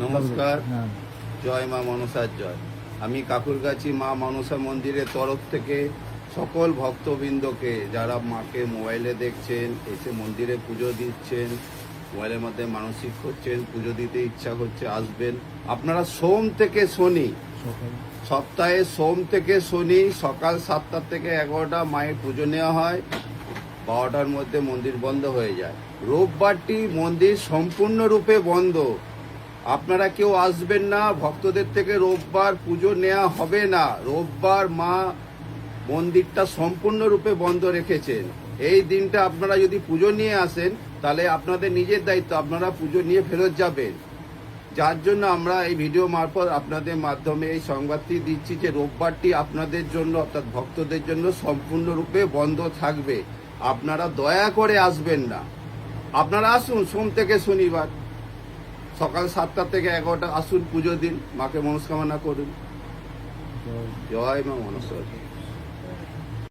নমস্কার, জয় মা মনসার জয়। আমি কাকুরগাছি মা মনসা মন্দিরের তরফ থেকে সকল ভক্তবৃন্দকে, যারা মাকে মোবাইলে দেখছেন, এসে মন্দিরে পুজো দিচ্ছেন, মোবাইলের মধ্যে মানসিক করছেন, পুজো দিতে ইচ্ছা করছে, আসবেন। আপনারা সোম থেকে শনি, সপ্তাহে সোম থেকে শনি সকাল 7টা থেকে 11টা মায়ের পুজো নেওয়া হয়। 12টার মধ্যে মন্দির বন্ধ হয়ে যায়। রোববারটি মন্দির সম্পূর্ণরূপে বন্ধ। আপনারা কেউ আসবেন না, ভক্তদের থেকে রোববার পুজো নেওয়া হবে না। রোববার মা মন্দিরটা সম্পূর্ণরূপে বন্ধ রেখেছেন। এই দিনটা আপনারা যদি পুজো নিয়ে আসেন, তাহলে আপনাদের নিজের দায়িত্ব, আপনারা পুজো নিয়ে ফেরত যাবেন। যার জন্য আমরা এই ভিডিও মারফত আপনাদের মাধ্যমে এই সংবাদটি দিচ্ছি যে রোববারটি আপনাদের জন্য, অর্থাৎ ভক্তদের জন্য সম্পূর্ণরূপে বন্ধ থাকবে। আপনারা দয়া করে আসবেন না। আপনারা আসুন সোম থেকে শনিবার সকাল 7টা থেকে 11টা আসুন, পুজো দিন, মাকে মনস্কামনা করুন। জয় মা মনসা।